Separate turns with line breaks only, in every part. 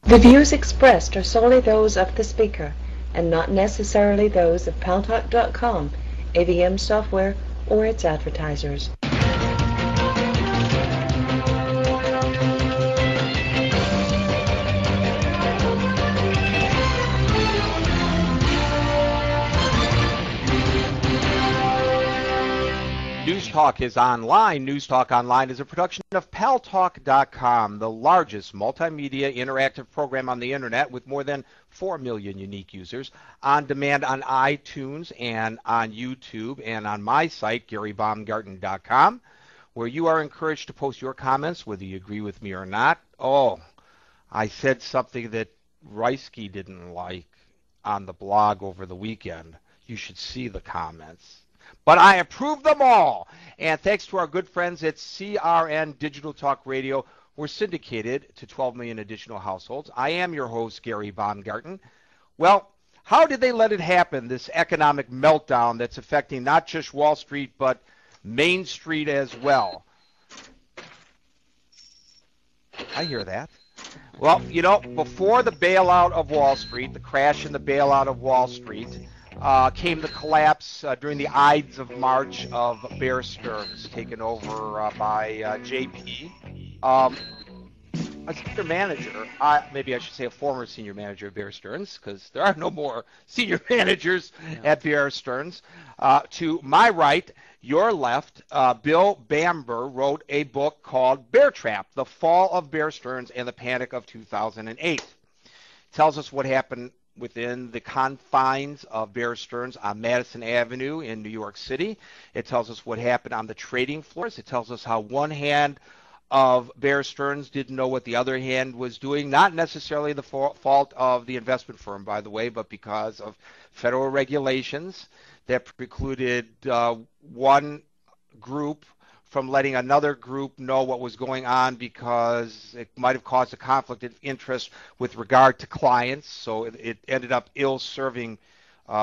The views expressed are solely those of the speaker and not necessarily those of Paltalk.com, AVM software, or its advertisers.
News Talk is online. News Talk Online is a production of Paltalk.com, the largest multimedia interactive program on the internet with more than 4 million unique users, on demand on iTunes and on YouTube and on my site, GaryBaumgarten.com, where you are encouraged to post your comments, whether you agree with me or not. Oh, I said something that Reisky didn't like on the blog over the weekend. You should see the comments. But I approve them all. And thanks to our good friends at CRN Digital Talk Radio, we're syndicated to 12 million additional households. I am your host, Gary Baumgarten. Well, how did they let it happen, this economic meltdown that's affecting not just Wall Street, but Main Street as well? I hear that. Well, you know, before the bailout of Wall Street, the crash and the bailout of Wall Street, came the collapse during the Ides of March of Bear Stearns, taken over by JP. A senior manager, maybe I should say a former senior manager of Bear Stearns, because there are no more senior managers at Bear Stearns. To my right, your left, Bill Bamber wrote a book called Bear Trap, The Fall of Bear Stearns and the Panic of 2008. Tells us what happened within the confines of Bear Stearns on Madison Avenue in New York City. It tells us what happened on the trading floors. It tells us how one hand of Bear Stearns didn't know what the other hand was doing, not necessarily the fault of the investment firm, by the way, but because of federal regulations that precluded one group from letting another group know what was going on because it might have caused a conflict of interest with regard to clients. So it ended up ill-serving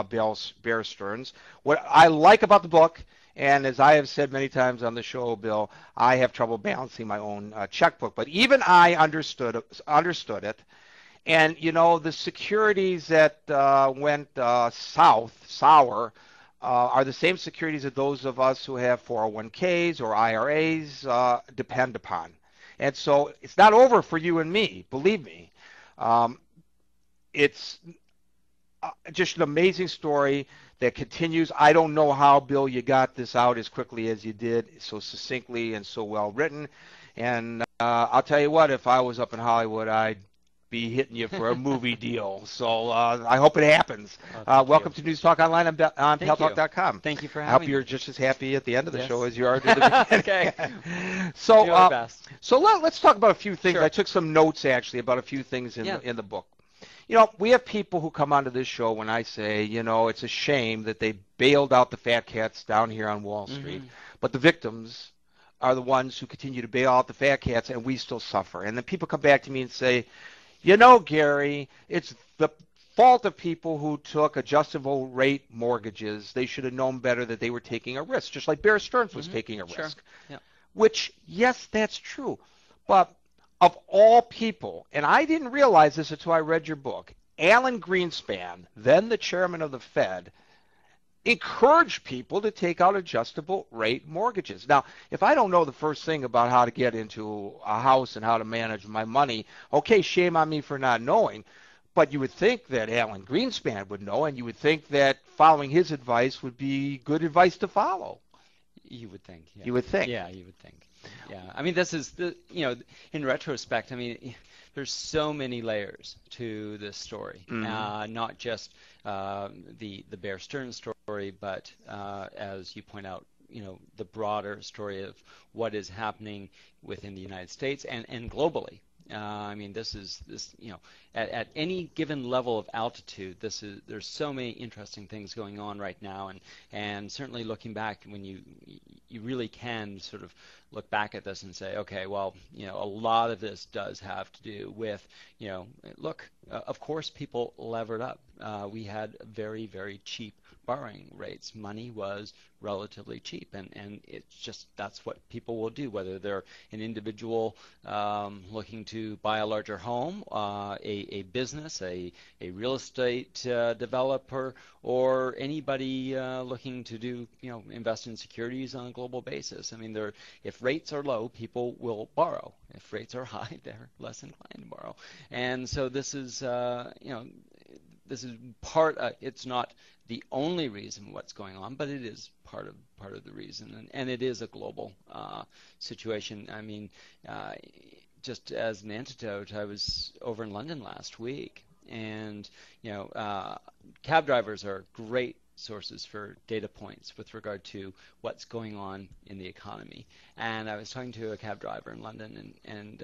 Bear Stearns. What I like about the book, and as I have said many times on the show, Bill, I have trouble balancing my own checkbook. But even I understood it. And, you know, the securities that went sour, are the same securities that those of us who have 401ks or IRAs depend upon. And so it's not over for you and me, believe me. It's just an amazing story that continues. I don't know how, Bill, you got this out as quickly as you did, so succinctly and so well written. And I'll tell you what, if I was up in Hollywood, I'd be hitting you for a movie deal. So I hope it happens. Welcome to News Talk Online on Paltalk.com.
Thank you for having me.
I hope you're just as happy at the end of the show as you are at the beginning.
Okay.
So let's talk about a few things.
Sure.
I took some notes, actually, about a few things in the book. You know, we have people who come onto this show when I say, you know, it's a shame that they bailed out the fat cats down here on Wall Street, but the victims are the ones who continue to bail out the fat cats, and we still suffer. And then people come back to me and say, you know, Gary, it's the fault of people who took adjustable rate mortgages. They should have known better that they were taking a risk, just like Bear Stearns was taking a risk.
Sure. Yeah.
Which, yes, that's true. But of all people, and I didn't realize this until I read your book, Alan Greenspan, then the chairman of the Fed, encouraged people to take out adjustable rate mortgages. Now, if I don't know the first thing about how to get into a house and how to manage my money, okay, shame on me for not knowing. But you would think that Alan Greenspan would know, and you would think that following his advice would be good advice to follow.
You would think. Yeah.
You would think.
Yeah, you would think. Yeah. I mean, this is in retrospect, I mean, there's so many layers to this story. Not just the Bear Stearns story, but as you point out, you know, the broader story of what is happening within the United States and globally. I mean, at any given level of altitude, there's so many interesting things going on right now, and certainly looking back, when you really can sort of look back at this and say, okay, well, you know, a lot of this does have to do with, you know, look, of course, people levered up. We had very, very cheap borrowing rates. Money was relatively cheap, and it's just that's what people will do, whether they're an individual looking to buy a larger home, a business, a real estate developer, or anybody looking to do invest in securities on a global basis. I mean, if rates are low, people will borrow. If rates are high, they're less inclined to borrow. And so this is this is part. It's not the only reason what's going on, but it is part of the reason, and it is a global situation. I mean, just as an antidote, I was over in London last week, and cab drivers are great sources for data points with regard to what's going on in the economy. And I was talking to a cab driver in London, and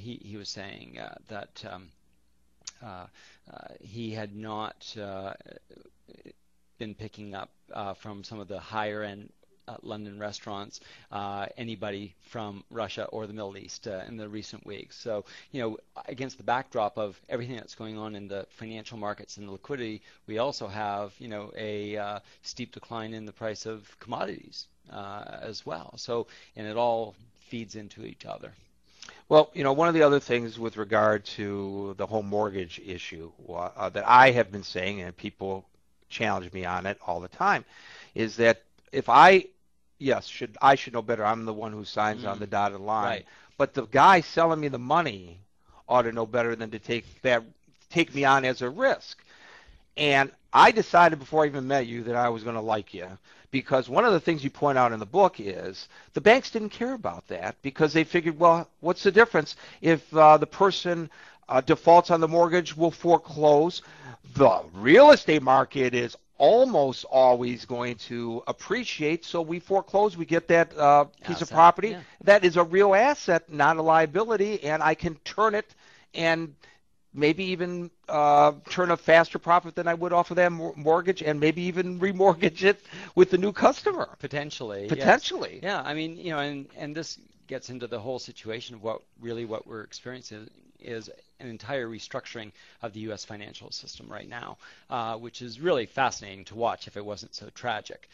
he was saying that he had not been picking up from some of the higher end London restaurants anybody from Russia or the Middle East in the recent weeks. So, against the backdrop of everything that's going on in the financial markets and the liquidity, we also have, a steep decline in the price of commodities as well. So, and it all feeds into each other.
Well, one of the other things with regard to the home mortgage issue that I have been saying, and people challenge me on it all the time, is that if I should know better. I'm the one who signs on the dotted line.
Right.
But the guy selling me the money ought to know better than to take me on as a risk. And I decided before I even met you that I was going to like you, because one of the things you point out in the book is the banks didn't care about that because they figured, well, what's the difference if the person defaults on the mortgage, will foreclose? The real estate market is almost always going to appreciate, so we foreclose, we get that piece of property.
Yeah.
That is a real asset, not a liability, and I can turn it and maybe even turn a faster profit than I would off of that mortgage, and maybe even remortgage it with the new customer.
Potentially.
Yes.
Yeah, I mean, and this gets into the whole situation of what we're experiencing is an entire restructuring of the U.S. financial system right now, which is really fascinating to watch if it wasn't so tragic.